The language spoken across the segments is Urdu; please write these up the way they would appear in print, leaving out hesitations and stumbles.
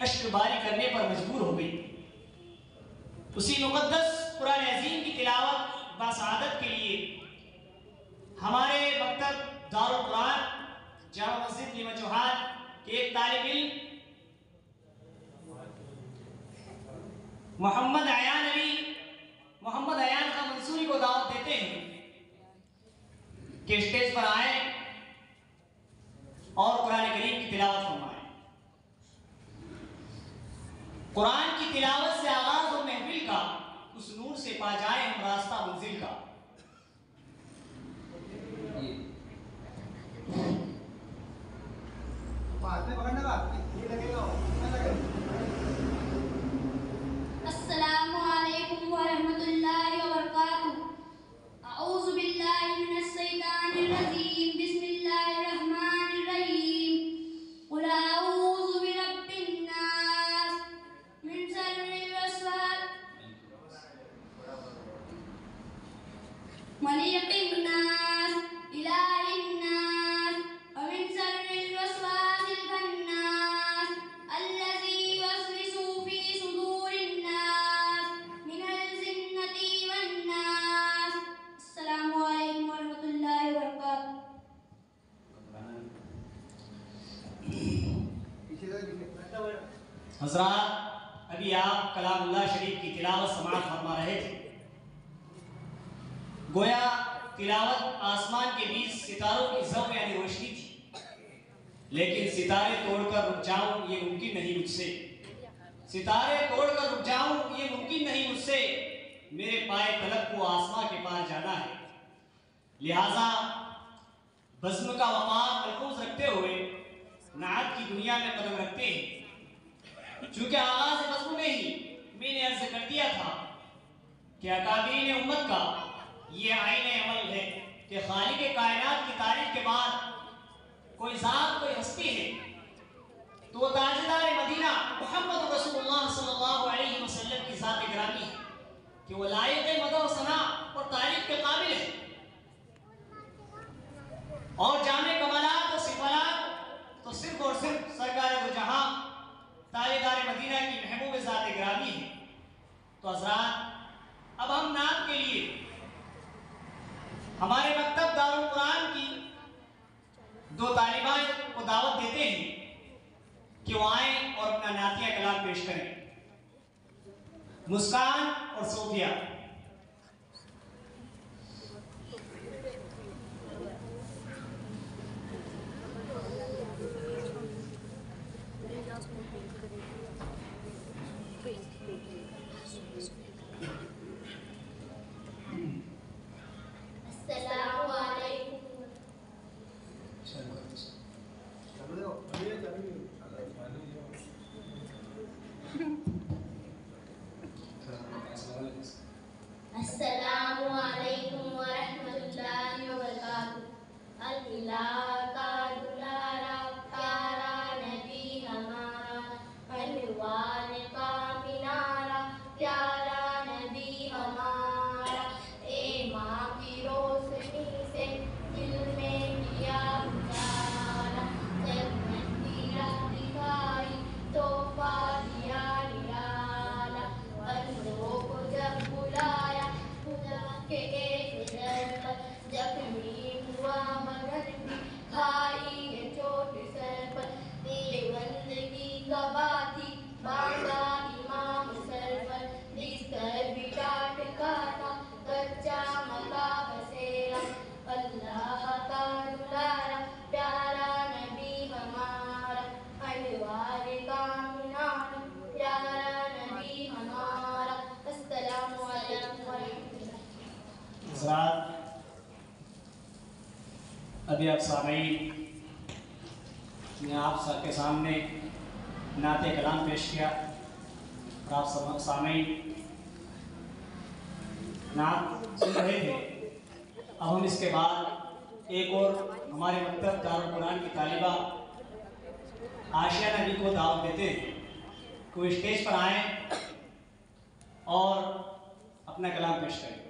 اشک باری کرنے پر مجبور ہو گئی۔ اسی مقدس قرآن عظیم کی تلاوت بسعادت کے لیے ہمارے مکتب دارالقرآن جامع مسجد نیمہ چوہان کے ایک طالب علم محمد عیان کا منصوری کو دعوت دیتے ہیں کہ اسٹیج پر آئیں اور قرآن کریم کی تلاوت فرمائیں۔ قرآن کی تلاوت سے آغاز ہو محفل کا، اس نور سے پا جائیں ہم راستہ منزل کا۔ السلام علیکم ورحمۃ اللہ وبرکاتہ۔ اعوذ باللہ من الشیطان الرجیم، بسم اللہ الرحمن الرحیم۔ قل اعوذ برب الناس من شر الوسواس ملک الناس الہ الناس ومن شر الوسواس الخناس الذی یوسوس فی صدور الناس من الجنۃ والناس۔ السلام علیکم ورحمۃ اللہ وبرکاتہ۔ حضرات، ابھی آپ کلام اللہ شریف کی تلاوت سماعت فرما رہے تھے۔ گویا تلاوت آسمان کے بیچ ستاروں کی ضوء یعنی روشنی تھی، لیکن ستارے توڑ کر رک جاؤں یہ ممکن نہیں مجھ سے، ستارے توڑ کر رک جاؤں یہ ممکن نہیں مجھ سے، میرے پائے طلب کو آسمان کے پار جانا ہے۔ لہٰذا بزم کا وقار ملحوظ رکھتے ہوئے نعت کی دنیا میں قدم رکھتے ہیں۔ چونکہ آغاز بزم میں ہی میں نے عرض کر دیا تھا کہ اکابرین امت کا یہ عین عمل ہے کہ خالق کائنات کی تعریف کے بعد کوئی ذات کوئی ہستی ہے تو وہ تاجدار مدینہ محمد رسول اللہ صلی اللہ علیہ وسلم کی ذات گرامی ہے کہ وہ لائق مدح و ثنا اور تعریف کے قابل ہے، اور جامع کمالات و صفات تو صرف اور صرف سرکار دو جہاں تاجدار مدینہ کی محبوب ذات گرامی ہے۔ تو حضرات، اب ہم نعت کے لیے ہمارے مکتب دارالقرآن کی دو طالبات کو دعوت دیتے ہیں کہ وہ آئیں اور اپنا نعتیہ کلام پیش کریں، مسکان اور صوفیہ۔ السلام علیکم۔ السلام علیکم ورحمۃ اللہ وبرکاتہ۔ اللہ کا دلارا پیارا نبی ہمارا، انوار کا مینارہ پیارا نبی ہمارا، اے ماں کی روشنی سے دل میں کیا اجالا، جنت کی راہ دکھائی تحفہ دیا نرالا، بندوں کو جب بلایا خدا کے ایک در پر، زخمی ہوا مگر بھی کھائی ہے چوٹ سر پر، دیوبندگی کا باتی باندھا امام سر پر، بستر بھی ٹاٹ کا تھا کچا مکہ بسیرا، اللہ کا دلارا پیارا نبی ہمارا، انوار کا مینارہ پیارا نبی ہمارا۔ السلام علیکم ورحمۃ اللہ۔ حضرات، ابھی آپ سامعین نے آپ سب کے سامنے نعت کلام پیش کیا، اور آپ سامعین نعت سن رہے تھے۔ اب ہم اس کے بعد ایک اور ہمارے مکتب دارالقرآن کی طالبہ عاشیہ نبی کو دعوت دیتے ہیں کہ وہ اسٹیج پر آئیں اور اپنا کلام پیش کریں۔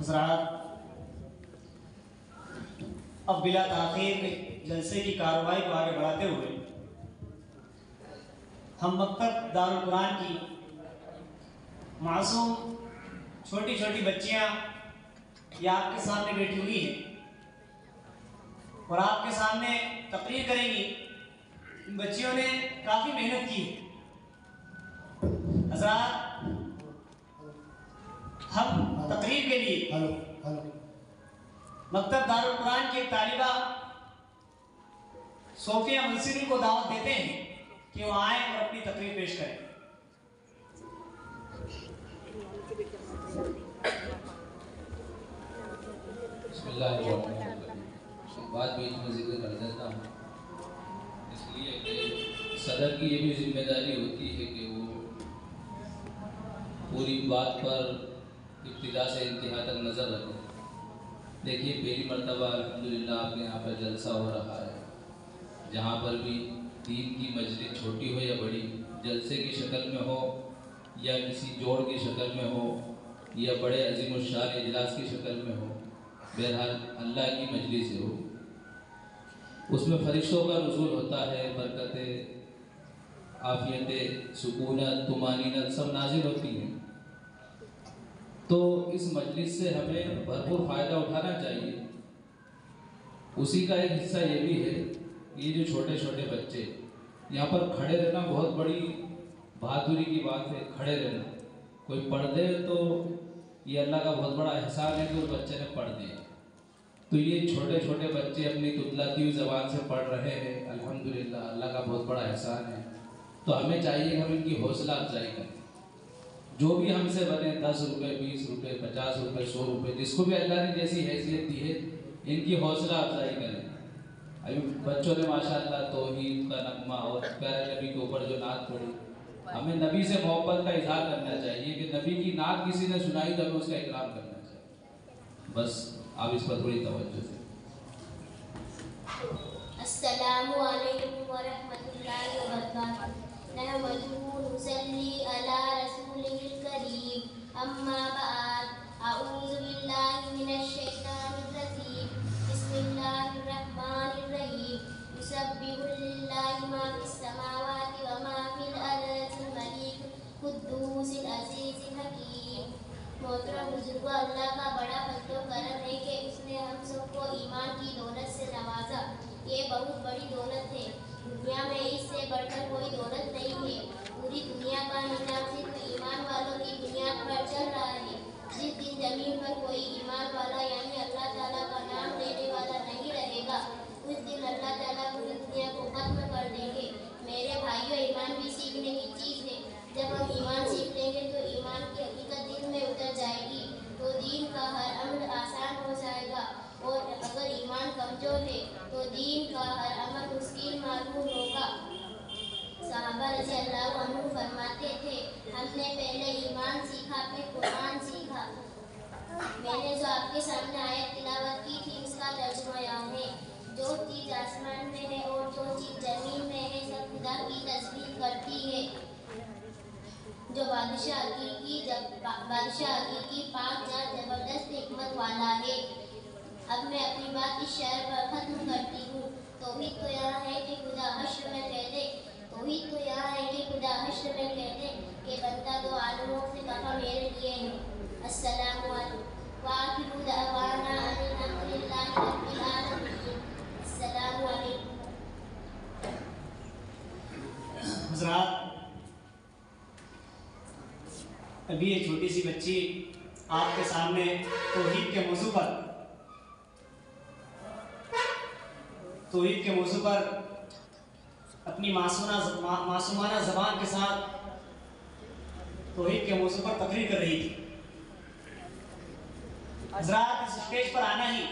حضرات، اب بلا تاخیر جلسے کی کارروائی کو آگے بڑھاتے ہوئے ہم مکتب دارالقرآن کی معصوم چھوٹی چھوٹی بچیاں یہ آپ کے سامنے بیٹھی ہوئی ہیں اور آپ کے سامنے تقریر کریں گی۔ ان بچیوں نے کافی محنت کی ہے۔ حضرات، ہم تقریر کے لیے مکتب دارالقرآن کی ایک طالبہ صوفیہ منصری کو دعوت دیتے ہیں کہ وہ آئیں اور اپنی تقریر پیش کریں۔ بسم اللہ الرحمن الرحیم۔ بات بیچ میں ذکر کر دیتا ہوں، اس لیے کہ صدر کی یہ بھی ذمہ داری ہوتی ہے کہ وہ پوری بات پر ابتدا سے انتہا تک نظر رکھے۔ دیکھیے، پہلی مرتبہ الحمدللہ آپ کے یہاں پر جلسہ ہو رہا ہے، جہاں پر بھی دین کی مجلس چھوٹی ہو یا بڑی، جلسے کی شکل میں ہو یا کسی جوڑ کی شکل میں ہو یا بڑے عظیم الشان اجلاس کی شکل میں ہو، بہرحال اللہ کی مجلس ہو، اس میں فرشتوں کا نزول ہوتا ہے، برکتیں، عافیتیں، سکونت، طمانینت سب نازل ہوتی ہیں۔ تو اس مجلس سے ہمیں بھرپور فائدہ اٹھانا چاہیے۔ اسی کا ایک حصہ یہ بھی ہے، یہ جو چھوٹے چھوٹے بچے یہاں پر کھڑے رہنا بہت بڑی بہادری کی بات ہے۔ کھڑے رہنا، کوئی پڑھ دے تو یہ اللہ کا بہت بڑا احسان ہے کہ اس بچے نے پڑھ دیا۔ تو یہ چھوٹے چھوٹے بچے اپنی تتلاتی ہوئی زبان سے پڑھ رہے ہیں، الحمدللہ اللہ کا بہت بڑا احسان ہے۔ تو ہمیں چاہیے کہ ہم ان کی حوصلہ افزائی کریں، جو بھی ہم سے بنے، 10 روپے، 20 روپے، 50 روپے، 100 روپے، جس کو بھی اللہ نے جیسی حیثیت دی ہے، ان کی حوصلہ افزائی کریں۔ ابھی بچوں نے ماشاءاللہ توحید کا نغمہ اور پیارے نبی کے اوپر جو نعت پڑھی، ہمیں نبی سے محبت کا اظہار کرنا چاہیے کہ نبی کی نعت کسی نے سنائی تو ہمیں اس کا اکرام کرنا چاہیے۔ بس آپ اس پر تھوڑی توجہ دیں۔ السلام علیکم ورحمۃ اللہ وبرکاتہ۔ نحمدہ ونصلی علی رسولہ الکریم، اما بعد، اعوذ باللہ من الشیطان الرجیم، بسم اللہ الرحمن الرحیم۔ یسبح للہ ما فی السماوات وما فی الارض الملک القدوس العزیز الحکیم۔ محترم بزرگوں، اللہ کا بڑا فضل و کرم ہے کہ اس نے ہم سب کو ایمان کی دولت سے نوازا۔ یہ بہت بڑی دولت ہے، دنیا میں اس سے بڑھ کر کوئی دولت نہیں ہے۔ پوری دنیا کا نظام صرف ایمان والوں کی بنیاد پر چل رہا ہے۔ جس دن زمین پر کوئی ایمان والا یعنی اللہ تعالیٰ کا نام لینے والا نہیں رہے گا، اس دن اللہ تعالیٰ پوری دنیا کو ختم کر دیں گے۔ میرے بھائیوں، ایمان بھی سیکھنے کی چیز ہے۔ جب ہم ایمان سیکھ لیں گے تو ایمان کی حقیقت دل میں اتر جائے گی، تو دین کا ہر عمل آسان ہو جائے گا، اور اگر ایمان کمزور ہے تو دین کا ہر عمل مشکل معلوم ہوگا۔ صحابہ رضی اللہ عنہ فرماتے تھے، ہم نے پہلے ایمان سیکھا، پھر قرآن سیکھا۔ میں نے جو آپ کے سامنے آیت تلاوت کی تھی اس کا ترجمہ یاد ہے۔ جو چیز آسمان میں ہے اور جو چیز زمین میں ہے، سب خدا کی تسبیح کرتی ہے، جو بادشاہ حقیقی پاک جان زبردست حکمت والا ہے۔ اب میں اپنی بات اس شعر پر ختم کرتی ہوں۔ توحید تو یہاں ہے کہ خدا حشر میں کہہ دے، توحید تو یہاں ہے کہ خدا حشر میں کہہ دے کہ بندہ دو عالموں سے کفا میرے لیے ہے۔ السلام علیکم وآخر دعوانا ان الحمد للہ رب العالمین۔ السلام علیکم۔ حضرات، ابھی ایک چھوٹی سی بچی آپ کے سامنے توحید کے موضوع پر اپنی معصومانہ زبان کے ساتھ توحید کے موضوع پر تقریر کر رہی تھی۔ حضرات، اس اسٹیج پر آنا ہی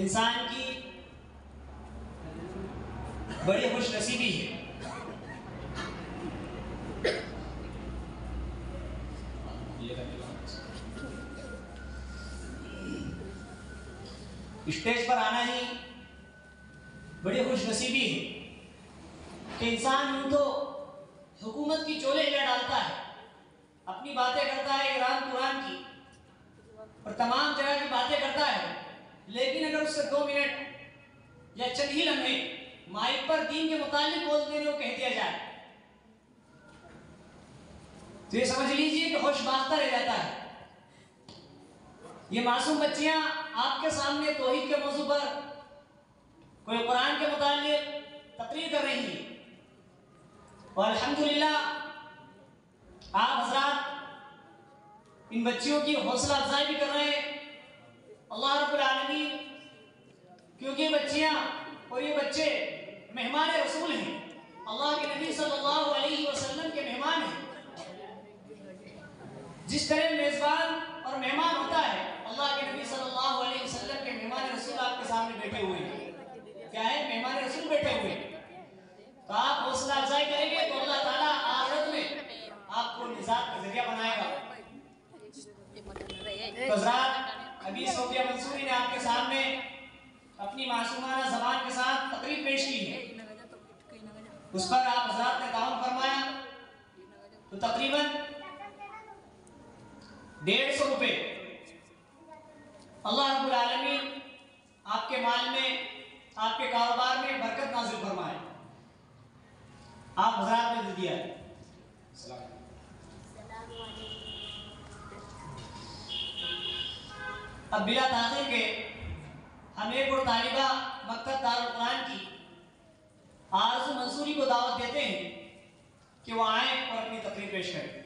انسان کی بڑی خوش نصیبی ہے۔ اسٹیج پر آنا ہی بڑی خوش نصیبی ہے کہ انسان یوں تو حکومت کی چولے میں ڈالتا ہے، اپنی باتیں کرتا ہے ایران قرآن کی، اور تمام جگہ کی باتیں کرتا ہے، لیکن اگر اس سے 2 منٹ یا چند ہی لمحے مائک پر دین کے متعلق بول دینے کو کہہ دیا جائے تو یہ سمجھ لیجئے کہ ہوش باختہ رہ جاتا ہے۔ یہ معصوم بچیاں آپ کے سامنے توحید کے موضوع پر کوئی قرآن کے متعلق تقریر کر رہی ہیں، اور الحمدللہ آپ حضرات ان بچیوں کی حوصلہ افزائی بھی کر رہے ہیں۔ اللہ رب العالمین، کیونکہ یہ بچیاں اور یہ بچے مہمان رسول ہیں، اللہ کے نبی صلی اللہ علیہ وسلم کے مہمان ہیں۔ جس طرح میزبان اور مہمان ہوتا ہے، اللہ کے نبی صلی اللہ علیہ وسلم کے مہمان رسول آپ کے سامنے بیٹھے ہوئے ہیں۔ کیا ہے؟ مہمان رسول بیٹھے ہوئے ہیں۔ تو آپ حوصلہ افزائی کریں گے تو اللہ تعالیٰ آخرت میں آپ کو نجات کا ذریعہ بنائے گا۔ تو حضرات، ابھی صوفیہ منصوری نے آپ کے سامنے اپنی معصومانہ زبان کے ساتھ تقریر پیش کی ہے، اس پر آپ حضرات نے تعاون فرمایا، تو تقریباً 150 روپے اللہ رب العالمین آپ کے مال میں، آپ کے کاروبار میں برکت نازل فرمائے، آپ حضرات نے دے دیا ہے۔ اب بلا تاخیر کے ہم ایک اور طالبہ مکتب دارالقرآن کی آرزو منصوری کو دعوت دیتے ہیں کہ وہ آئیں اور اپنی تقریر پیش کریں۔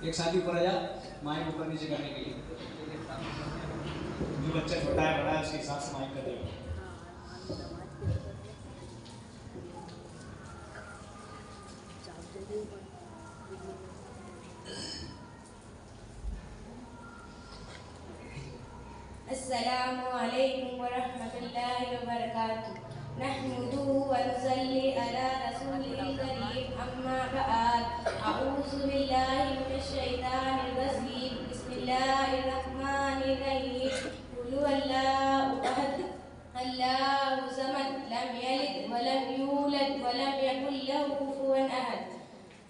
ایک ساتھی اوپر آ جا، مائک اوپر نیچے کرنے کے لیے، جو بچہ چھوٹا ہے بڑا ہے اس کے حساب سے مائک کر دے گا۔ السلام علیکم ورحمۃ اللہ وبرکاتہ۔ نحمده ونصلي على رسوله الكريم، أما بعد، أعوذ بالله من الشيطان الرجيم، بسم الله الرحمن الرحيم، قل هو الله أحد الله الصمد، لم يلد ولم يولد ولم يكن له كفوا أحد۔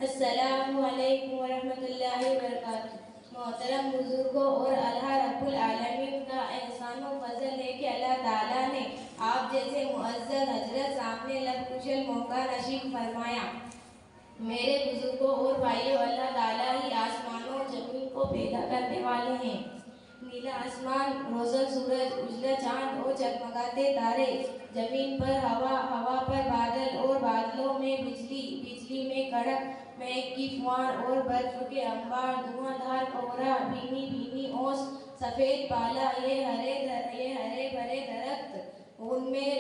السلام علیکم ورحمۃ اللہ وبرکاتہ۔ محترم بزرگوں اور اللہ رب العالمین کا احسان و فضل ہے کہ اللہ تعالیٰ نے آپ جیسے معزز حضرت سامنے لب کشل موقع نصیب فرمایا۔ میرے بزرگوں اور بھائیوں، اللہ تعالیٰ ہی آسمانوں اور زمین کو پیدا کرنے والے ہیں۔ نیلا آسمان، روشن سورج، اجلا چاند اور جگمگاتے تارے، زمین پر ہوا، ہوا پر بادل اور بادلوں میں بجلی، بجلی میں کڑک، مہک کی فوار اور برف کے انبار، دھواں دھار کوہرا، بھینی بھینی اوس، سفید بالا، یہ ہرے بھرے درخت، ان میں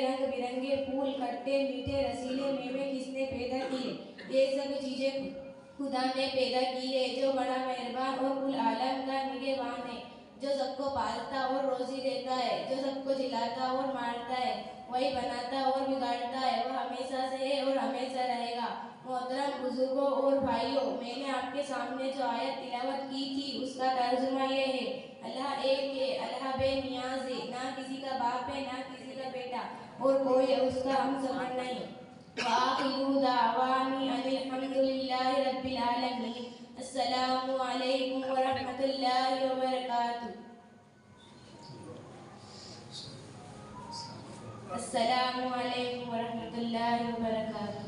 رنگ برنگے پھول، کھٹے میٹھے رسیلے میوے کس نے پیدا کیے؟ یہ سب چیزیں خدا نے پیدا کی ہے، جو بڑا مہربان اور کل عالم کا نگہبان ہے، جو سب کو پالتا اور روزی دیتا ہے، جو سب کو جلاتا اور مارتا ہے، وہی بناتا اور بگاڑتا ہے، وہ ہمیشہ سے ہے اور ہمیشہ رہے گا۔ محترم بزرگوں اور بھائیوں، میں نے آپ کے سامنے جو آیت تلاوت کی تھی اس کا ترجمہ یہ ہے: اللہ ایک ہے، اللہ بے نیاز ہے، نہ کسی کا باپ ہے نہ کسی کا بیٹا، اور کوئی اس کا ہمسفر نہیں۔ وآخر دعوانی ان الحمد للہ رب العالمین۔ السلام علیکم ورحمۃ اللہ وبرکاتہ۔ السلام علیکم ورحمۃ اللہ وبرکاتہ۔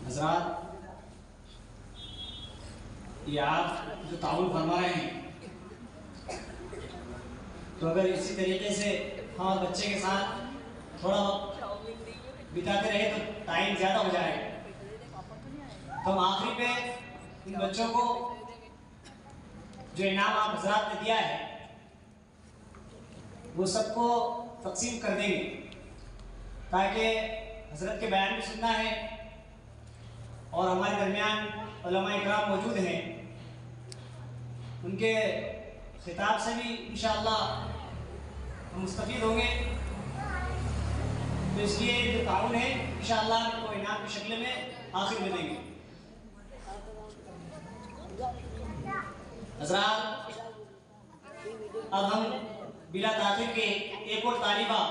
حضرات، یہ آپ جو تعاون فرما رہے ہیں، تو اگر اسی طریقے سے ہم بچے کے ساتھ تھوڑا وقت بتاتے رہے تو ٹائم زیادہ ہو جائے گا۔ تو ہم آخری پہ ان بچوں کو جو انعام آپ حضرات نے دیا ہے وہ سب کو تقسیم کر دیں گے، تاکہ حضرت کے بیان بھی سننا ہے، اور ہمارے درمیان علماء اکرام موجود ہیں، ان کے خطاب سے بھی انشاءاللہ ہم مستفید ہوں گے۔ تو اس لیے جو تعاون ہے انشاءاللہ ان کو انعام کی شکل میں آخر میں دیں گے۔ حضرات، اب ہم بلا تاخیر کے ایک اور طالبہ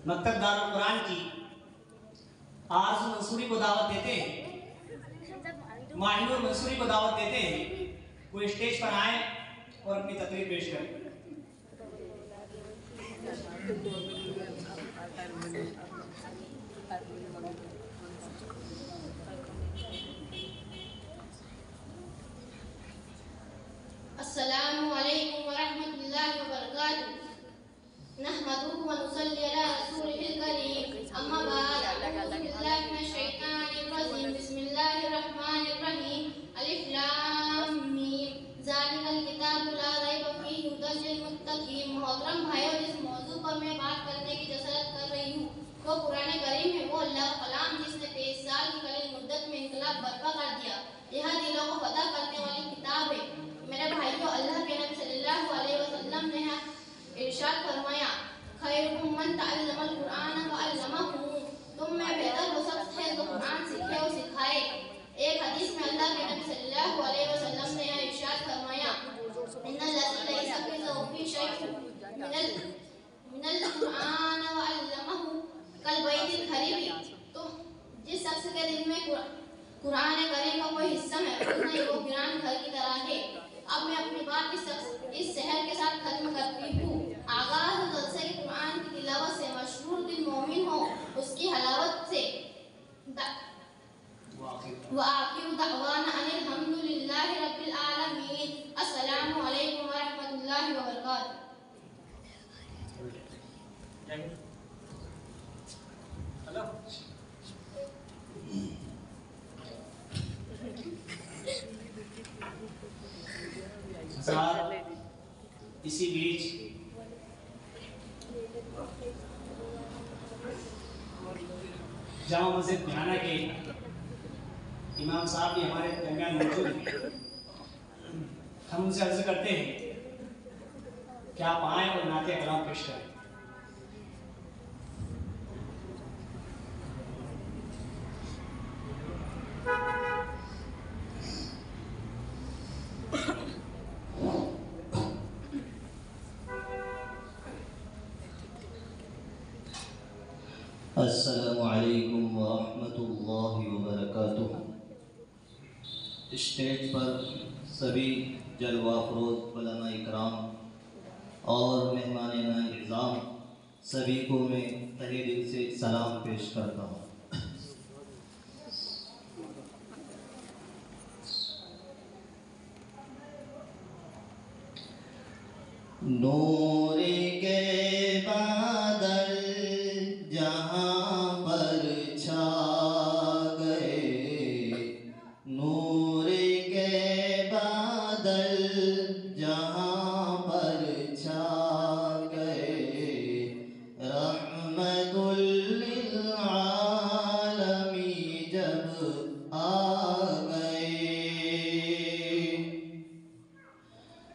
مکتب دارالقرآن کی آرزو منصوری کو دعوت دیتے ہیں، ماہنور منصوری کو دعوت دیتے ہیں، وہ اسٹیج پر آئیں اور اپنی تقریر پیش کریں۔ السلام علیکم ورحمۃ اللہ وبرکاتہ۔ نحمده ونصلي على رسوله الكريم، اما بعد، اعوذ باللہ من الشیطان الرجیم، بسم اللہ الرحمن الرحیم، الف لام میم، ذالک الکتاب لا ریب فیہ ھدی للمتقین۔ محترم بھائیو، جس موضوع پر میں بات کرنے کی جسارت کر رہی ہوں وہ قرآن کریم ہے، وہ اللہ کا کلام جس نے 23 سال کی قلیل مدت میں انقلاب برپا کر دیا۔ یہ دلوں کو فتح کرنے والی کتاب ہے۔ میرے بھائیو، اللہ کے نبی صلی اللہ علیہ وسلم نے ارشاد فرمایا، خیرکم من تعلم القرآن وعلمہ، تم میں بہتر وہ شخص ہے جو قرآن سیکھے اور سکھائے۔ ایک حدیث میں اللہ کے نبی صلی اللہ علیہ وسلم نے ارشاد فرمایا، ان الذی لیس فی ذوقی شیء من القرآن وعلمہ کالبیت الخریب، تو جس شخص کے دل میں قرآن کریم کا کوئی حصہ محفوظ نہیں، وہ ویران گھر کی طرح ہے۔ اب میں اپنی بات اس شہر کے ساتھ ختم کرتی ہوں۔ آغاز جلسے کے قرآن کی تلاوت سے مشہور دل مومن ہو، اس کی حلاوت سے، وآخر دعوانا ان الحمد للہ رب العالمین۔ السلام علیکم ورحمۃ اللہ وبرکاتہ۔ اسی بیچ جامع مسجد بھیانہ کے امام صاحب بھی ہمارے درمیان موجود ہیں۔ ہم ان سے عرض کرتے ہیں کہ آپ آئیں اور نعت کلام پیش کریں۔ السلام علیکم ورحمۃ اللہ وبرکاتہ۔ اسٹیج پر سبھی جلوہ افروز علماء اکرام اور مہمان اعظام سبھی کو میں تہہ دل سے سلام پیش کرتا ہوں۔ نور کے بادل جہاں پر چھا گئے، نور کے بادل جہاں پر چھا گئے، رحمت للعالمین جب آ گئے۔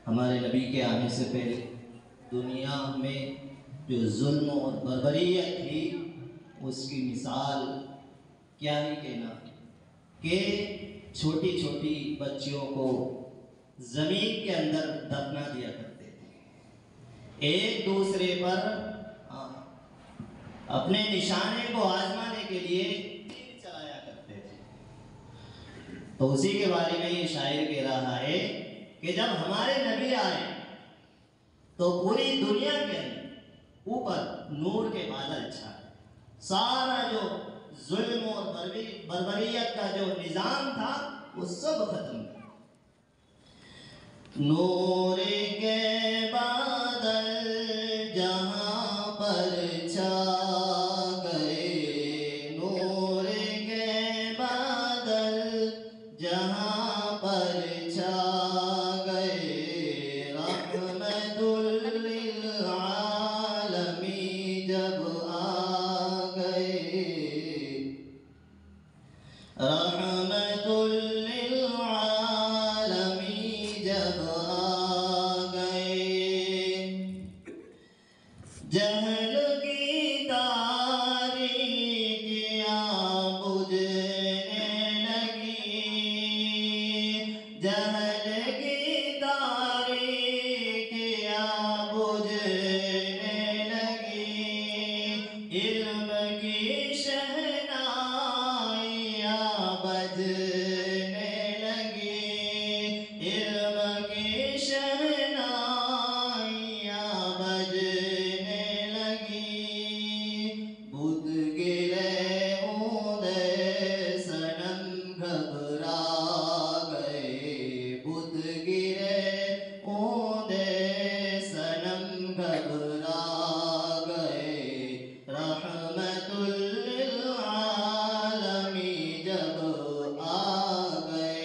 ہمارے نبی کے آنے سے پہلے دنیا میں جو ظلم اور بربریت تھی اس کی مثال کیا ہی کہنا، کہ چھوٹی چھوٹی بچیوں کو زمین کے اندر دفنا دیا کرتے تھے، ایک دوسرے پر اپنے نشانے کو آزمانے کے لیے تیر چلایا کرتے تھے۔ تو اسی کے بارے میں یہ شاعر کہہ رہا ہے کہ جب ہمارے نبی آئے تو پوری دنیا کے اوپر نور کے بادل چھائے، سارا جو ظلم اور بربریت کا جو نظام تھا وہ سب ختم ہوا۔ نور کے بادل جہاں پر چھا گئے، نور کے بادل جہاں پر چھا گئے، رحمت للعالمین جب آ جہل کی تاریکیاں بجھنے لگی، علم کی شہنائیاں بجنے لگی، علم کی شہنائیاں بجنے لگی، بت گرے اونچے صنم گھبرا گئے، بت گرے اونچے صنم گھبرا گئے، رحمت للعالمین جب آ گئے،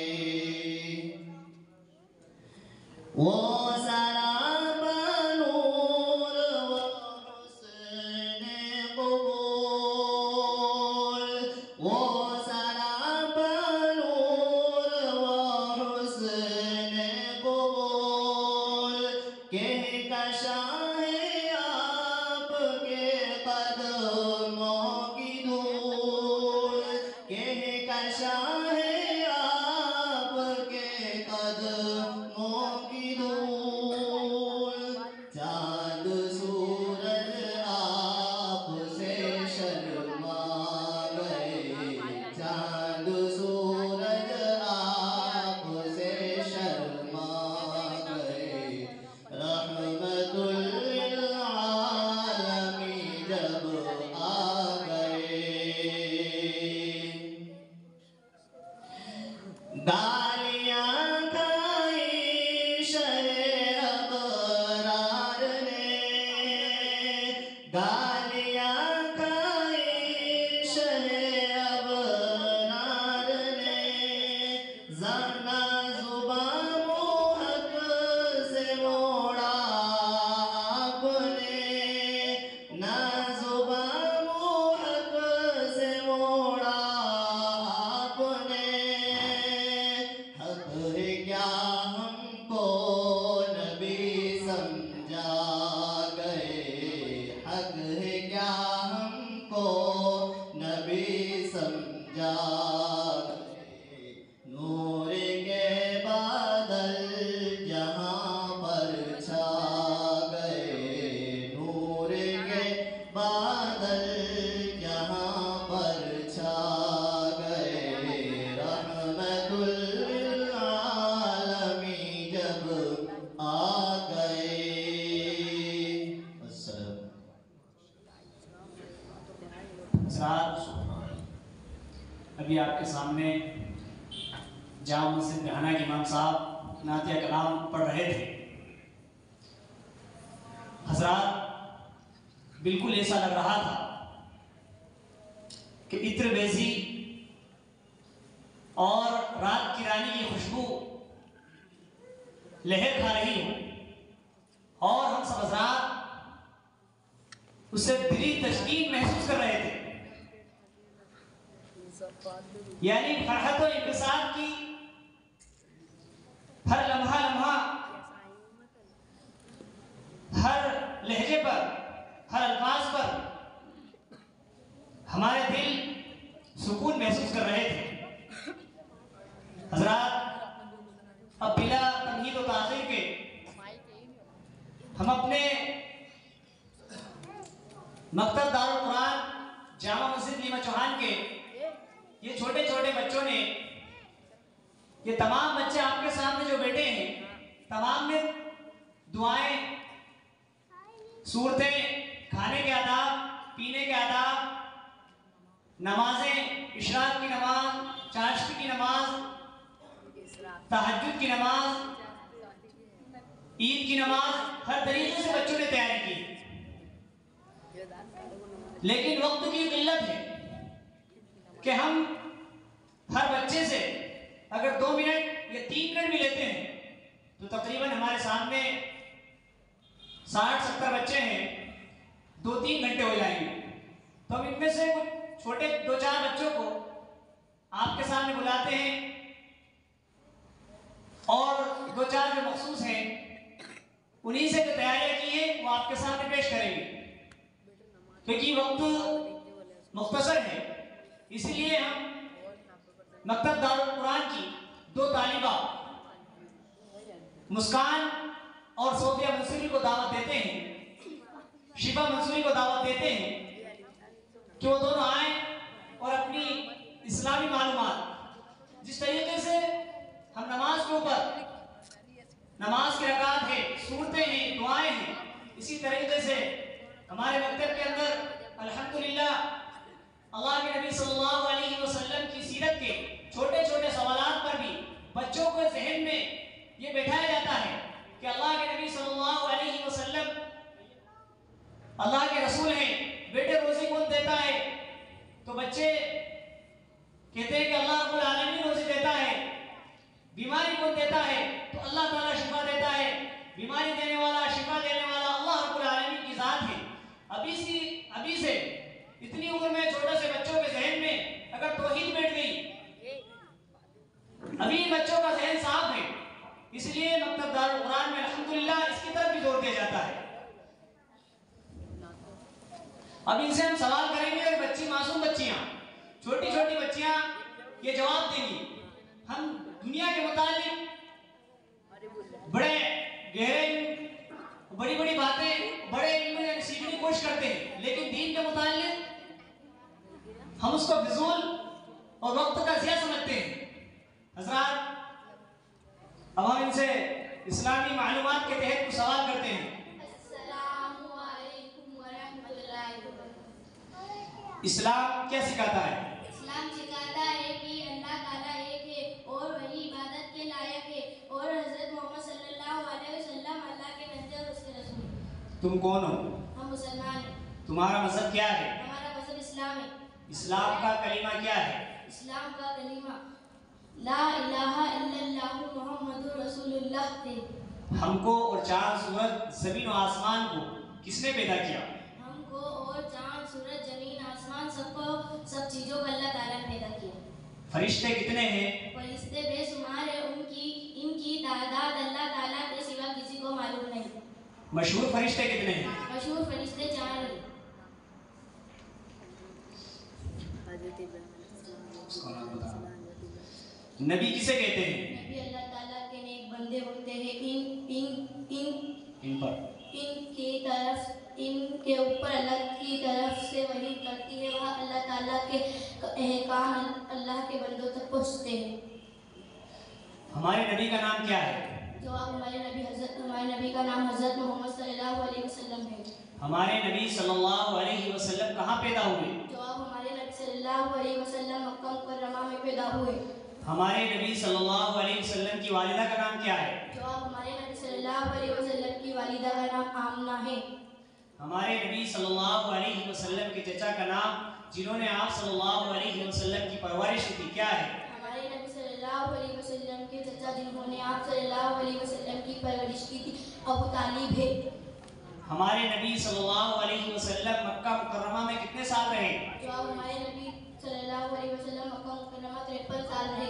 وہ سراپا نور و حسن قبول، وہ سراپا نور و حسن قبول، کہکشاں ہے آپ کے قدموں کی دھول، کہکشاں ہے آپ کے قدموں کی دھول، چاند سورج آپ سے شرما گئے، چاند سورج آپ سے شرما گئے، رحمت للعالمین جب آ گئے، گالیاں کھائی شرع ابرار نے، گالیاں کھائی شرع ابرار نے، زنا زباں منہ حق سے موڑا آپ نے، نہ زباں منہ حق سے موڑا آپ نے، حق ہے کیا ہم کو نبی سمجھا گئے، حق ہے کیا ہم کو نبی سمجھا گئے، نور کے بادل جہاں پر چھا گئے، نور کے بادل جہاں پر چھا گئے، رحمت للعالمین جب آ گئے، السلام۔ حضرات، ابھی آپ کے سامنے جامع مسجد گھانا کے امام صاحب نعتیہ کلام پڑھ رہے تھے۔ حضرات، بالکل ایسا لگ رہا تھا کہ عطر بیزی اور رات کی رانی کی خوشبو لہر کھا رہی ہو، اور ہم سب حضرات اسے دلی تشکین محسوس کر رہے تھے، یعنی فرحت و انبساط کی ہر لمحہ لمحہ، ہر لہجے پر، ہر الفاظ پر ہمارے دل سکون محسوس کر رہے تھے۔ حضرات، اب بلا تمہید و تاخیر کے ہم اپنے مکتب دارالقرآن جامع مسجد نیما چوہان کے یہ چھوٹے چھوٹے بچوں نے، یہ تمام بچے آپ کے سامنے جو بیٹھے ہیں، تمام نے دعائیں، سورتیں، کھانے کے آداب، پینے کے آداب، نمازیں، اشراق کی نماز، چاشتی کی نماز، تہجد کی نماز، عید کی نماز، ہر طریقے سے بچوں نے تیاری کی، لیکن وقت کی قلت ہے کہ ہم ہر بچے سے اگر 2 منٹ یا 3 منٹ بھی لیتے ہیں تو تقریباً ہمارے سامنے 60-70 بچے ہیں، 2-3 گھنٹے ہو جائیں گے۔ تو ہم ان میں سے کچھ چھوٹے 2-4 بچوں کو آپ کے سامنے بلاتے ہیں، اور 2-4 جو مخصوص ہیں انہی سے جو تیاریاں کی ہیں وہ آپ کے سامنے پیش کریں گے، کیونکہ وقت مختصر ہے، اس لیے ہم مکتب دارالقرآن کی 2 طالبہ مسکان اور صوفیہ منصوری کو دعوت دیتے ہیں، شفا منصوری کو دعوت دیتے ہیں کہ وہ دونوں آئیں اور اپنی اسلامی معلومات، جس طریقے سے ہم نماز کے اوپر نماز کی رکعات ہے، صورتیں ہیں، دعائیں ہیں، اسی طریقے سے ہمارے مکتب کے اندر الحمدللہ اللہ کے نبی صلی اللہ علیہ وسلم کی سیرت کے چھوٹے چھوٹے سوالات پر بھی بچوں کو ذہن میں یہ بٹھایا جاتا ہے کہ اللہ کے نبی صلی اللہ علیہ وسلم اللہ کے رسول ہیں، بیٹے روزی کون دیتا ہے؟ تو بچے کہتے ہیں کہ اللہ رب العالمین روزی دیتا ہے۔ بیماری کون دیتا ہے؟ تو اللہ تعالیٰ شفا دیتا ہے۔ بیماری دینے والا، شفا دینے والا اللہ رب العالمین کی ذات ہے۔ ابھی سے اتنی عمر میں چھوٹے سے بچوں کے ذہن میں اگر توحید بیٹھ گئی، ابھی بچوں کا ذہن صاف ہے، اس لیے مکتب دارالقرآن میں الحمدللہ اس کی طرف بھی زور دیا جاتا ہے۔ اب ان سے ہم سوال کریں گے، بچی معصوم بچیاں، چھوٹی چھوٹی بچیاں یہ جواب دیں گی۔ ہم دنیا کے متعلق بڑے گہرے بڑی بڑی باتیں بڑے علم سیکھنے کی کوشش کرتے ہیں، لیکن دین کے متعلق ہم اس کو فضول اور وقت کا ضیاع سمجھتے ہیں۔ حضرات، اب ہم ان سے اسلامی معلومات کے تحت کچھ سوال کرتے ہیں۔ السلام علیکم ورحمۃ اللہ وبرکاتہ۔ اسلام کیا سکھاتا ہے؟ اسلام سکھاتا ہے کہ اللہ تعالیٰ ایک ہے اور وہی عبادت کے لائق ہے، اور حضرت محمد صلی اللہ علیہ وسلم اللہ کے بندے اور اس کے رسول ہیں۔ تم کون ہو؟ ہم مسلمان ہیں۔ تمہارا مذہب کیا ہے؟ ہمارا مذہب اسلام ہے۔ اسلام کا کلمہ کیا ہے؟ اسلام کا کلمہ لا الہ الا اللہ محمد رسول اللہ ہے۔ ہم کو اور چاند سورج زمین و آسمان کو کس نے پیدا کیا؟ ہم کو اور چاند سورج زمین آسمان سب چیزوں کو اللہ تعالیٰ نے پیدا کیا۔ فرشتے کتنے ہیں؟ فرشتے بے شمار ہیں، ان کی تعداد اللہ تعالیٰ کے سوا کسی کو معلوم نہیں۔ مشہور فرشتے کتنے ہیں؟ مشہور فرشتے 4 ہیں۔ نبی کسے کہتے ہیں؟ نبی اللہ تعالیٰ کے نیک بندے ہوتے ہیں۔ ان کے اوپر اللہ کی طرف سے وحی کرتی ہے، وہاں اللہ تعالیٰ کے احکام اللہ کے بندوں تک پہنچتے ہیں۔ ہمارے نبی کا نام کیا ہے؟ جواب ہمارے نبی کا نام حضرت محمد صلی اللہ علیہ وسلم ہے۔ ہمارے نبی صلی اللہ علیہ وسلم کہاں پیدا ہوئے؟ جواب ہمارے نبی صلی اللہ علیہ وسلم مکہ مکرمہ میں پیدا ہوئے۔ ہمارے نبی صلی اللہ علیہ وسلم کی والدہ کا نام کیا ہے؟ جواب ہمارے نبی صلی اللہ علیہ وسلم کی والدہ کا نام آمنہ ہے۔ ہمارے نبی صلی اللہ علیہ وسلم کے چچا کا نام جنہوں نے آپ صلی اللہ علیہ وسلم کی پرورش کی کیا ہے؟ ہمارے نبی صلی اللہ علیہ وسلم کے چچا جنہوں نے آپ صلی اللہ علیہ وسلم کی پرورش کی تھی ابو طالب ہے۔ ہمارے نبی صلی اللہ علیہ وسلم مکہ مکرمہ میں کتنے سال رہے؟ جواب ہمارے نبی صلی اللہ علیہ وسلم مکہ مکرمہ 53 سال رہے۔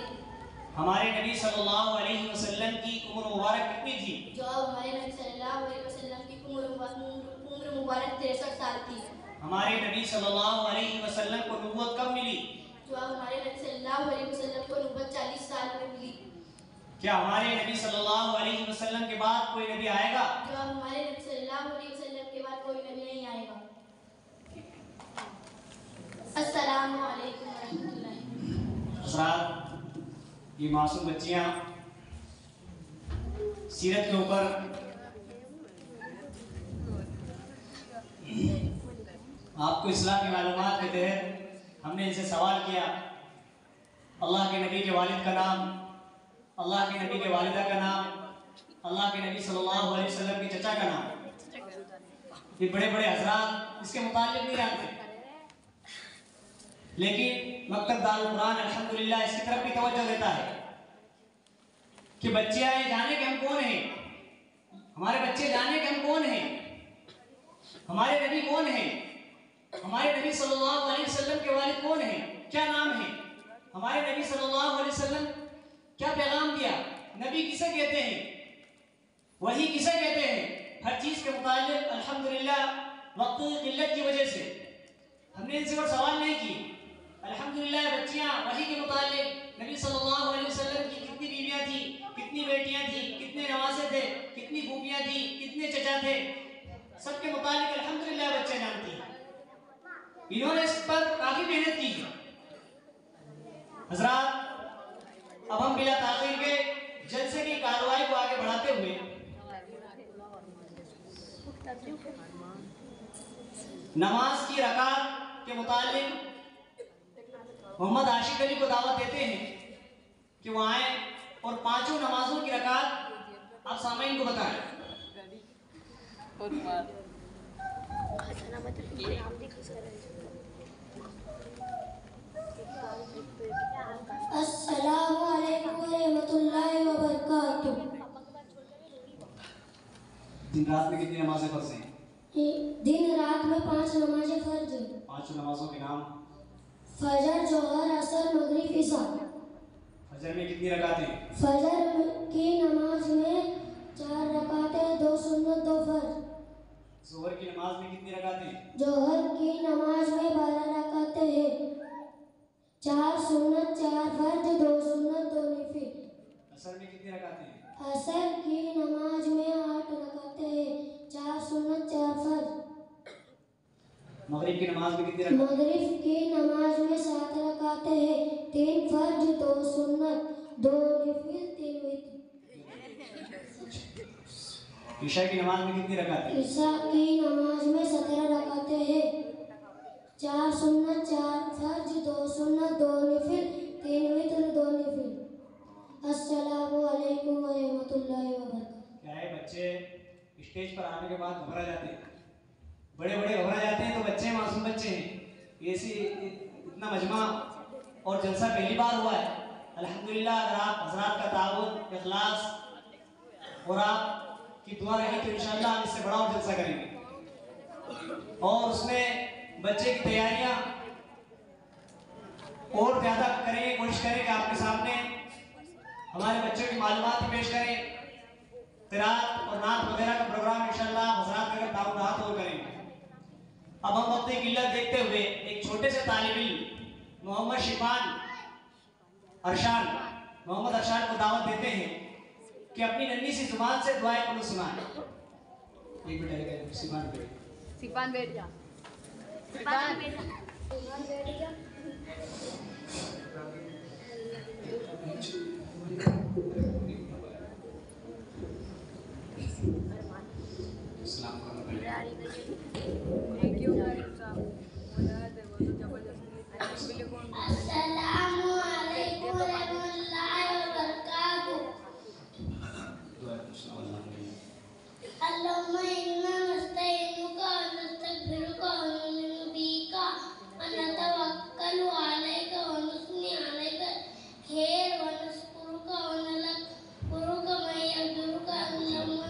ہمارے نبی صلی اللہ علیہ وسلم کی عمر مبارک کتنی تھی؟ جواب ہمارے نبی صلی اللہ علیہ وسلم کی عمر مبارک 63 سال تھی۔ ہمارے نبی صلی اللہ علیہ وسلم کو نبوت کب ملی؟ جواب ہمارے نبی صلی اللہ علیہ وسلم کو نبوت 40 سال میں ملی۔ کیا ہمارے نبی صلی اللہ علیہ وسلم کے بعد کوئی نبی آئے گا؟ جواب ہمارے نبی صلی اللہ علیہ وسلم کے بعد کوئی نبی نہیں آئے گا۔ السلام علیکم ورحمۃ اللہ۔ حضرات، یہ معصوم بچیاں سیرت کے اوپر آپ کو اسلام کی معلومات کے تحت ہم نے ان سے سوال کیا، اللہ کے نبی کے والد کا نام، اللہ کے نبی کے والدہ کا نام، اللہ کے نبی صلی اللہ علیہ وسلم کے چچا کا نام۔ یہ بڑے بڑے حضرات اس کے متعلق نہیں جانتے، لیکن مکتب دارالقرآن الحمدللہ اس کی طرف بھی توجہ دیتا ہے کہ بچے آئے جانے کہ ہم کون ہیں، ہمارے بچے جانے کہ ہم کون ہیں، ہمارے نبی کون ہیں، ہمارے نبی صلی اللہ علیہ وسلم کے والد کون ہیں، کیا نام ہے، ہمارے نبی صلی اللہ علیہ وسلم کیا پیغام دیا، نبی کسے کہتے ہیں، وحی کسے کہتے ہیں۔ ہر چیز کے متعلق الحمدللہ وقت کی قلت کی وجہ سے ہم نے ان سے کوئی سوال نہیں کی۔ الحمدللہ بچیاں وحی کے متعلق نبی صلی اللہ علیہ وسلم کی کتنی بیویاں تھیں، کتنی بیٹیاں تھیں، کتنے نوازے تھے، انہوں نے اس پر کافی محنت کی ہے۔ حضرات اب ہم بلا تاخیر کے جلسے کی کارروائی کو آگے بڑھاتے ہوئے نماز کی رکعت کے متعلق محمد عاشق علی کو دعوت دیتے ہیں کہ وہ آئیں اور پانچوں نمازوں کی رکعت آپ سامعین کو بتائیں۔ السلام علیکم ورحمۃ اللہ وبرکاتہ۔ دن رات میں کتنی نمازیں فرض ہیں؟ دن رات میں 5 نمازیں فرض ہیں۔ پانچوں نمازوں کے نام؟ فجر، ظہر، عصر، مغرب، عشاء۔ فجر میں کتنی رکعتیں؟ فجر کی نماز میں 4 رکعتیں، 2 سنت 2 فرض۔ ظہر کی نماز میں کتنی رکعتیں؟ ظہر کی نماز میں 12 رکعتیں ہیں، 4 سنت 4 فرض، 2 سنت 2 نفل۔ عصر میں کتنی رکعتیں ہیں؟ عصر کی نماز میں 8 رکعتیں ہیں، 4 سنت 4 فرض۔ مغرب کی نماز میں کتنی رکعتیں؟ مغرب کی نماز میں 7 رکعتیں ہیں، 3 فرض 2 سنت 2 نفل 3 وتر۔ عشاء کی نماز میں کتنی رکعتیں؟ عشاء کی نماز میں 17 رکعتیں ہیں، 4 سنت 4 فرض 2 سنت 2 نفل 3 وتر 2 نفل۔ السلام علیکم ورحمۃ اللہ وبرکاتہ۔ کیا ہے بچے اسٹیج پر آنے کے بعد گھبرا جاتے ہیں، بڑے گھبرا جاتے ہیں، تو بچے معصوم بچے ہیں، ایسی اتنا مجمع اور جلسہ پہلی بار ہوا ہے۔ الحمدللہ اگر آپ حضرات کا تعاون، اخلاص اور آپ کی دعا رہی تو انشاءاللہ ہم اس سے بڑا اور جلسہ کریں گے، اور اس میں بچے کی تیاریاں اور زیادہ کریں گے، کوشش کریں کہ آپ کے سامنے ہمارے بچوں کی معلومات بھی پیش کریں، قرات اور نعت وغیرہ کا پروگرام انشاءاللہ حضرات اگر تعاونات اور کریں گے۔ اب ہم وقت کی قلت دیکھتے ہوئے ایک چھوٹے سے طالب علم محمد شفان ارشاد محمد ارشاد کو دعوت دیتے ہیں کہ اپنی ننھی سی زبان سے دعائیں قنوت سنائیں۔ ایک منٹ سیپان بیٹھ جا، سیپان بیٹھ جا۔ السلام السلام علیکم ورحمۃ اللہ وبرکاتہ۔ اللهم إنا نستعينك ونستغفرك ونؤمن بك ونتوكل عليك ونثني عليك الخير ونشكرك ونذكرك من يقدرك اللهم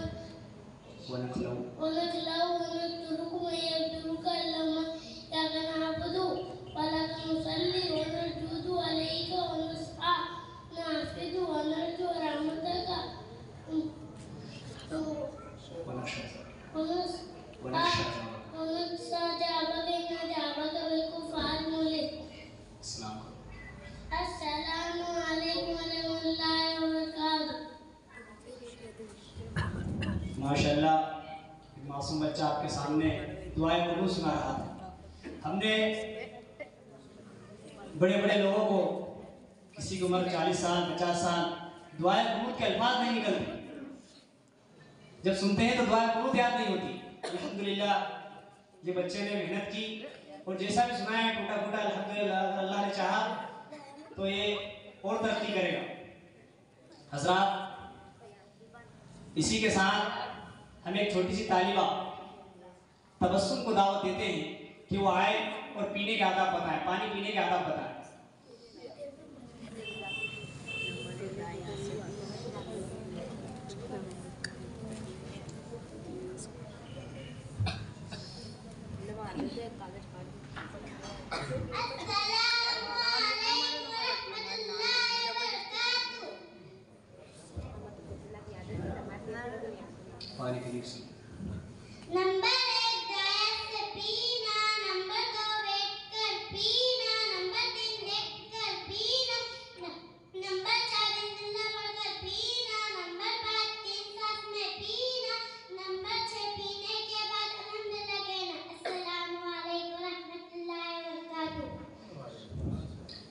ونخلو ونذكرك من يقدرك اللهم إياك نعبد ولك نصلي ونسجد عليك ونسعى نعبد ونرجو رحمتك ونخشى جعبك إن جعبك بالكفار ملك۔ السلام علیکم ورحمۃ اللہ وبرکاتہ۔ ماشاءاللہ ایک معصوم بچہ آپ کے سامنے دعائیں قنوت سنا رہا تھا۔ ہم نے بڑے لوگوں کو، کسی کی عمر 40 سال 50 سال، دعائیں قنوت کے الفاظ نہیں نکلتے، جب سنتے ہیں تو دعائیں قنوت یاد نہیں ہوتی۔ الحمدللہ یہ بچے نے محنت کی اور جیسا بھی سنا ہے ٹوٹا پھوٹا، الحمدللہ اگر اللہ نے چاہا تو یہ اور ترقی کرے گا۔ حضرات اسی کے ساتھ ہم ایک چھوٹی سی طالبہ تبسم کو دعوت دیتے ہیں کہ وہ آئے اور پینے کے آداب بتائیں، پانی پینے کے آداب بتائیں۔ پانی پینے سے نمبر 1 گیس سے پینا، نمبر 2 بیٹھ کر پینا، نمبر 3 دیکھ کر پینا، نمبر 4 بسم اللہ پڑھ کر پینا، نمبر 5 3 سانس میں پینا، نمبر 6 پینے کے بعد الحمدللہ کہنا۔ السلام علیکم ورحمۃ اللہ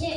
6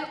8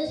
10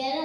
11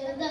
14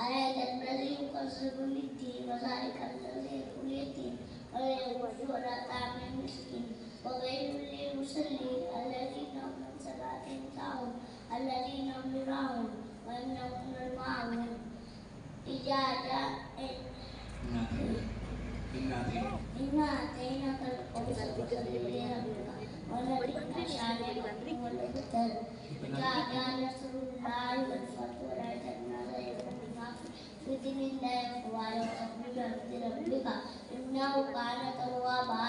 أرأيت الذي يكذب بالدين وذلك الذي يدعو اليتيم ولا يحض على طعام المسكين وويل للمصلين الذين هم عن صلاتهم ساهون الذين هم يراءون ويمنعون الماعون إذا جاء إنا أتيناك الكوثر فصل لربك ولذكر شانئك هو الأبتر إذا جاء نصر الله والفتح ورأيت الناس يدخلون في دين الله أفواجا فسبح بحمد ربك إنه كان توابا.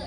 2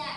4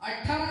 18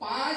5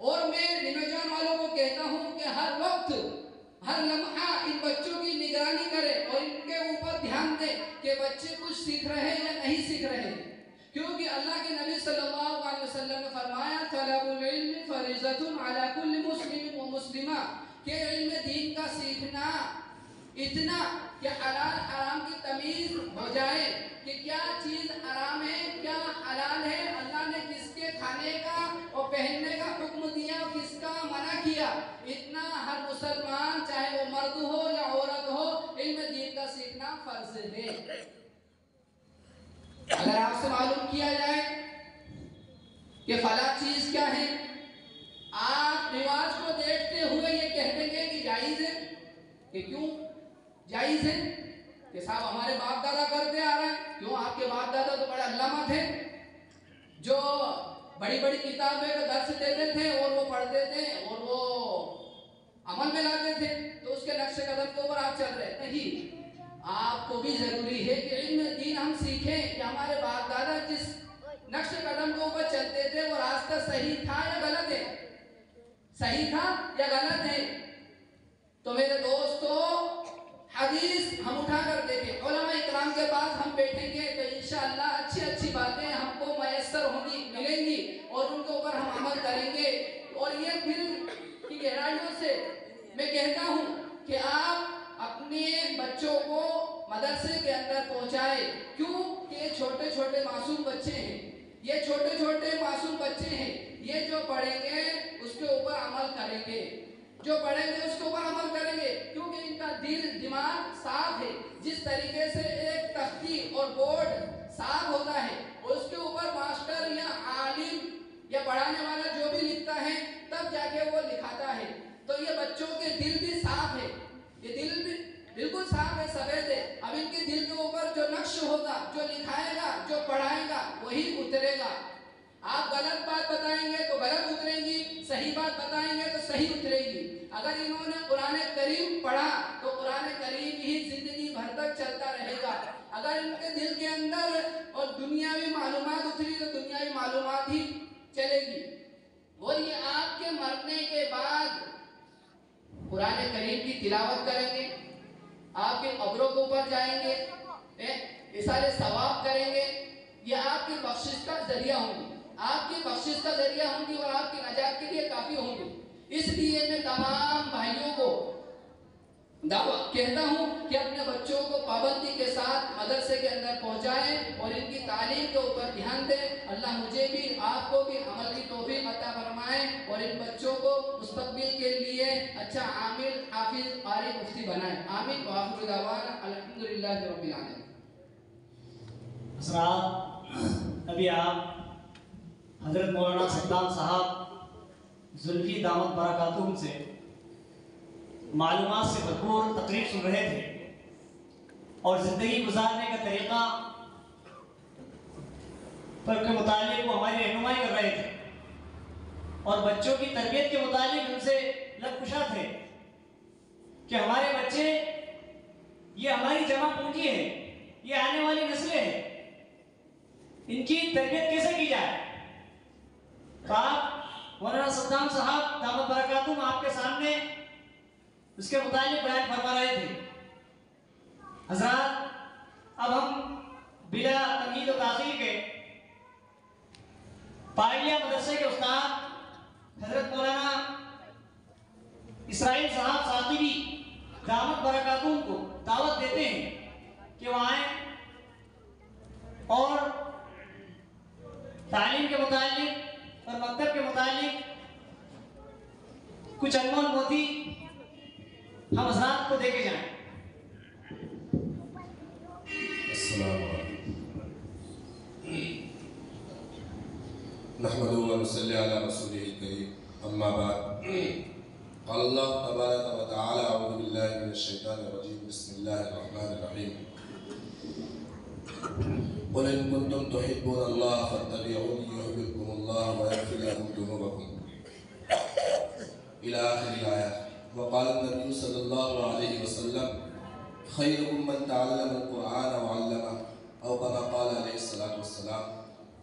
اور میں نوجوان والوں کو کہتا ہوں کہ ہر وقت ہر لمحہ ان بچوں کی نگرانی کرے اور ان کے اوپر دھیان دے کہ بچے کچھ سیکھ رہے ہیں یا نہیں سیکھ رہے ہیں، کیونکہ اللہ کے نبی صلی اللہ علیہ وسلم نے فرمایا طلب العلم فریضۃ علی کل مسلم و مسلمہ، کہ علم دین کا سیکھنا اتنا کہ حلال حرام کی تمیز ہو جائے کہ کیا چیز حرام ہے کیا حلال ہے، اللہ نے کس کے کھانے کا اور پہننے کا حکم دیا اور کس کا منع کیا، اتنا ہر مسلمان چاہے وہ مرد ہو یا عورت ہو علم دین کا سیکھنا فرض ہے۔ اگر آپ سے معلوم کیا جائے کہ فلاں چیز کیا ہے، آپ رواج کو دیکھتے ہوئے یہ کہہ دیں گے کہ جائز ہے، کہ کیوں جائز ہے؟ کہ صاحب ہمارے باپ دادا کرتے آ رہے ہیں، کیوں آپ کے باپ دادا تو بڑے علامہ تھے جو بڑی بڑی کتابیں کا درس دیتے تھے اور وہ پڑھتے تھے اور وہ عمل میں لاتے تھے، تو اس کے نقش قدم کے اوپر آپ چل رہے نہیں، آپ کو بھی ضروری ہے کہ علم دین ہم سیکھیں کہ ہمارے باپ دادا جس نقش قدم کے اوپر چلتے تھے وہ راستہ صحیح تھا یا غلط ہے، صحیح تھا یا غلط ہے۔ تو میرے دوستو حدیث ہم اٹھا کر دیکھیں، علماء اکرام کے پاس ہم بیٹھیں گے تو انشاءاللہ اچھی اچھی باتیں ہم کو میسر ہونی ملیں گی اور ان کے اوپر ہم عمل کریں گے۔ اور یہ دل کی گہرائیوں سے میں کہتا ہوں کہ آپ اپنے بچوں کو مدرسے کے اندر پہنچائے، کیوں کہ یہ چھوٹے چھوٹے معصوم بچے ہیں، یہ چھوٹے چھوٹے معصوم بچے ہیں، یہ جو پڑھیں گے اس کے اوپر عمل کریں گے، جو پڑھیں گے اس کے اوپر عمل کریں گے، کیونکہ ان کا دل دماغ صاف ہے۔ جس طریقے سے ایک تختی اور بورڈ صاف ہوتا ہے اور اس کے اوپر ماسٹر یا عالم یا پڑھانے والا جو بھی لکھتا ہے تب جا کے وہ لکھاتا ہے، تو یہ بچوں کے دل بھی صاف ہے، یہ دل بھی بالکل صاف ہے، سفید ہے۔ اب ان کے دل کے اوپر جو نقش ہوگا، جو لکھائے گا، جو پڑھائے گا وہی اترے گا۔ آپ غلط بات بتائیں گے تو غلط اترے گی، صحیح بات بتائیں گے تو صحیح اترے گی۔ اگر انہوں نے قرآن کریم پڑھا تو قرآن کریم ہی زندگی بھر تک چلتا رہے گا۔ اگر ان کے دل کے اندر اور دنیاوی معلومات اتری تو دنیاوی معلومات ہی چلے گی، اور یہ آپ کے مرنے کے بعد قرآن کریم کی تلاوت کریں گے، آپ کے قبروں کے اوپر جائیں گے، اِسارے ثواب کریں گے، یہ آپ کی بخشش کا ذریعہ ہوں گی، آپ کی بخشش کا ذریعہ ہوں گی اور آپ کی نجات کے لیے کافی ہوں گی۔ اس لیے میں تمام بھائیوں کو دعوت کہتا ہوں کہ اپنے بچوں کو پابندی کے ساتھ مدرسے کے اندر پہنچائیں اور ان کی تعلیم کے اوپر دھیان دیں۔ اللہ مجھے بھی آپ کو بھی عمل کی توفیق عطا فرمائے اور ان بچوں کو مستقبل کے لیے اچھا عامل، حافظ، قاری، مفتی بنائے۔ آمین۔ وآخر دعوانا الحمدللہ رب العالمین۔ حضرات، ابھی آپ حضرت مولانا صدام صاحب زلفی دامت برکاتہم سے معلومات سے بھرپور تقریر سن رہے تھے اور زندگی گزارنے کا طریقہ پر کے متعلق وہ ہماری رہنمائی کر رہے تھے اور بچوں کی تربیت کے متعلق ان سے لب کشا تھے کہ ہمارے بچے یہ ہماری جمع پونجی ہے، یہ آنے والی نسلیں ہیں، ان کی تربیت کیسے کی جائے؟ تو آپ مولانا صدام صاحب دامت برکاتہم آپ کے سامنے اس کے متعلق بیان فرما رہے تھے۔ حضرات، اب ہم بلا تمہید و تاخیر کے پائلیہ مدرسے کے استاد حضرت مولانا اسرائیل صاحب ثاقبی دامت برکاتہم کو دعوت دیتے ہیں کہ وہ آئیں اور تعلیم کے متعلق اور مکتب کے متعلق کچھ انمول موتی ہم حضرات کو دے کے جائیں۔ السلام علیکم نحمده ونصلي على رسوله الكريم اما بعد قال الله تبارك وتعالى اعوذ بالله من الشيطان الرجيم بسم الله الرحمن الرحيم قل ان كنتم تحبون الله فاتبعوني يحببكم الله ويغفر لكم ذنوبكم الى اخر الايات وقال النبي صلى الله عليه وسلم خيركم من تعلم القرآن وعلمه او كما قال عليه الصلاة والسلام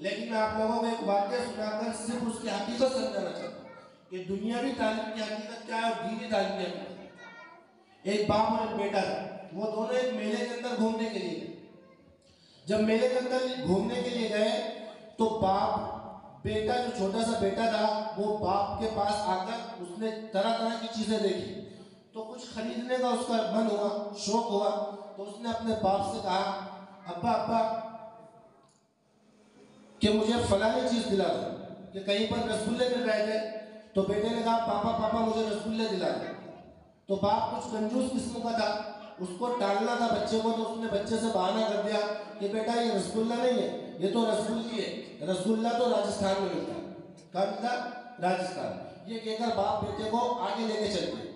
لیکن میں آپ لوگوں کو ایک واقعہ سنا کر صرف اس کی حقیقت سمجھانا چاہتا ہوں کہ دنیاوی تعلیم کی حقیقت کیا ہے اور دینی تعلیم کی حقیقت کیا ہے۔ ایک باپ اور ایک بیٹا تھا، وہ دونوں ایک میلے کے اندر گھومنے کے لیے گئے۔ جب میلے کے اندر گھومنے کے لیے گئے تو بیٹا جو چھوٹا سا بیٹا تھا وہ باپ کے پاس آ کر اس نے طرح طرح کی چیزیں دیکھی، تو کچھ خریدنے کا اس کا من ہوا، شوق ہوا، تو اس نے اپنے باپ سے کہا ابا ابا کہ مجھے فلانی چیز دلا دو، کہ کہیں پر رسگلے مل رہے تھے، تو بیٹے نے کہا پاپا پاپا مجھے رسگلے دلا دو۔ تو باپ کچھ کنجوس قسم کا تھا، اس کو ٹالنا تھا بچے کو، تو اس نے بچے سے بہانہ کر دیا کہ بیٹا یہ رسگلہ نہیں ہے، یہ تو رسگلی ہے، رسگلہ تو راجستھان میں ملتا ہے۔ کہاں ملتا؟ راجستھان۔ یہ کہہ کر باپ بیٹے کو آگے لے کے چل گئے۔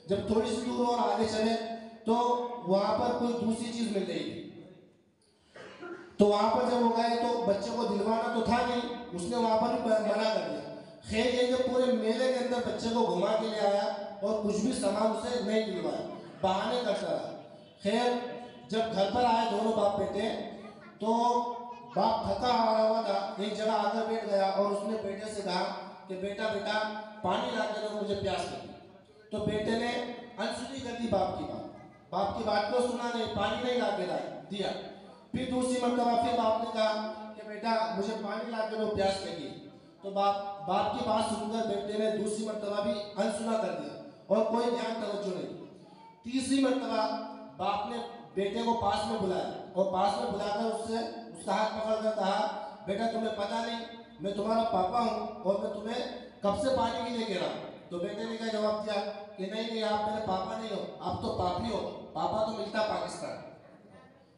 جب تھوڑی سی دور اور آگے چلے تو وہاں پر کوئی دوسری چیز مل رہی تھی، تو وہاں پر جب وہ گئے تو بچے کو دلوانا تو تھا نہیں، اس نے وہاں پر بھی منع کر دیا۔ خیر یہ کہ پورے میلے کے اندر بچے کو گھما کے لے آیا اور کچھ بھی سامان اسے نہیں دلوایا، بہانے کرتا رہا۔ خیر جب گھر پر آئے دونوں باپ بیٹے تو باپ تھکا ہوا تھا، ایک جگہ آ کر بیٹھ گیا اور اس نے بیٹے سے کہا کہ بیٹا پانی لا کے دو، مجھے پیاس لگی۔ تو بیٹے نے انسنی کر دی باپ کی بات کو سنا نہیں، پانی نہیں لا کے دیا۔ پھر دوسری مرتبہ پھر باپ نے کہا کہ بیٹا مجھے پانی لا کے دو، پیاس لگی۔ تو باپ کی بات سن کر بیٹے نے دوسری مرتبہ بھی انسنا کر دیا اور کوئی دھیان توجہ نہیں۔ تیسری مرتبہ باپ نے بیٹے کو پاس میں بلایا اور پاس میں بلا کر اس کا ہاتھ پکڑ کر کہا بیٹا تمہیں پتہ نہیں میں تمہارا پاپا ہوں اور میں تمہیں کب سے پانی کے لیے کہہ رہا ہوں۔ تو بیٹے نے کیا جواب دیا کہ نہیں آپ میرے پاپا نہیں ہو، آپ تو پاپی ہو، پاپا تو ملتا پاکستان۔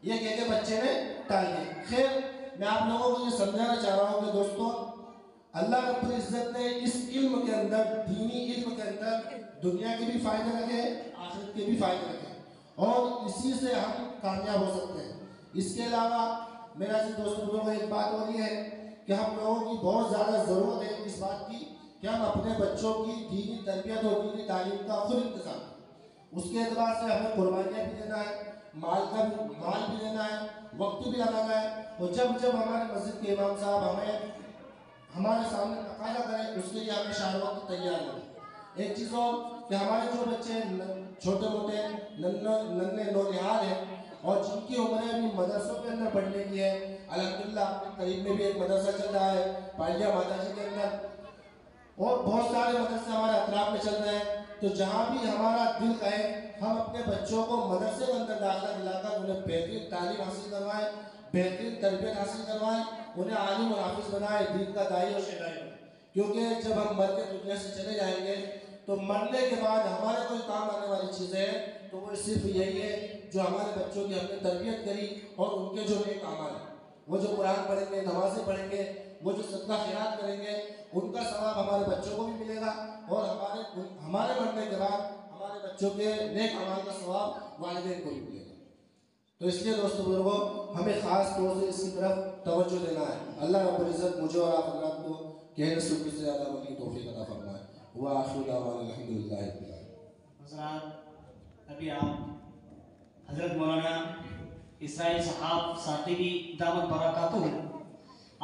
یہ کہہ کے بچے نے ٹال دیا۔ خیر میں آپ لوگوں کو یہ سمجھانا چاہ رہا ہوں کہ دوستو اللہ رب العزت نے اس علم کے اندر، دینی علم کے اندر دنیا کے بھی فائدے رکھے، آخرت کے بھی فائدے رکھے، اور اسی سے ہم کامیاب ہو سکتے ہیں۔ اس کے علاوہ میرا دوستوں کو ایک بات اور یہ ہے کہ ہم لوگوں کی بہت زیادہ ضرورت ہے اس بات کی کہ ہم اپنے بچوں کی دینی تربیت اور دینی تعلیم کا خود انتظام کریں۔ اس کے اعتبار سے ہمیں قربانیاں بھی دینا ہے، مال بھی دینا ہے، وقت بھی لگانا ہے، اور جب ہمارے مسجد کے امام صاحب ہمارے سامنے تقاضا کریں اس کے لیے ہمیں شاہ وقت تیار ہو۔ ایک چیز اور کہ ہمارے جو بچے چھوٹے موٹے ننھے نونہال ہیں اور جن کی عمریں بھی مدرسوں کے اندر پڑھنے کی ہے، الحمدللہ اپنے قریب میں بھی ایک مدرسہ چل رہا ہے پالیا ماتا جی کے اندر، اور بہت سارے مدرسے ہمارے اطراف میں چل رہے ہیں، تو جہاں بھی ہمارا دل کہے ہم اپنے بچوں کو مدرسے کے اندر داخلہ دلا کر انہیں بہترین تعلیم حاصل کروائیں، بہترین تربیت حاصل کروائیں، انہیں عالم اور حافظ بنائیں، دین کا داعی اور شہدائی بنائیں۔ کیونکہ جب ہم مر کے دنیا سے چلے جائیں گے تو مرنے کے بعد ہمارے کوئی کام آنے والی چیزیں ہیں تو وہ صرف یہی ہے جو ہمارے بچوں کی ہم نے تربیت کری اور ان کے جو نیک اعمال ہیں، وہ جو قرآن پڑھیں گے، نمازیں پڑھیں گے، وہ جو صدقہ خیرات کریں گے، ان کا ثواب ہمارے بچوں کو بھی ملے گا، اور ہمارے مرنے کے بعد ہمارے بچوں کے نیک اعمال کا ثواب والدین کو بھی ملے گا۔ تو اس لیے دوستو بزرگوں ہمیں خاص طور سے اس کی طرف توجہ دینا ہے۔ اللہ رب العزت مجھے اور آپ حضرات کو کہنے سننے سے زیادہ بڑی توفیق عطا فرمائے۔ وآخر دعوانا الحمدللہ رب العالمین۔ حضرات ابھی آپ حضرت مولانا اسرائیل صاحب ساتوی دامت برکاتہ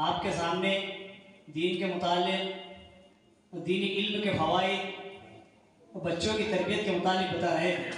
آپ کے سامنے دین کے متعلق، دینی علم کے فوائد اور بچوں کی تربیت کے متعلق بتا رہے ہیں۔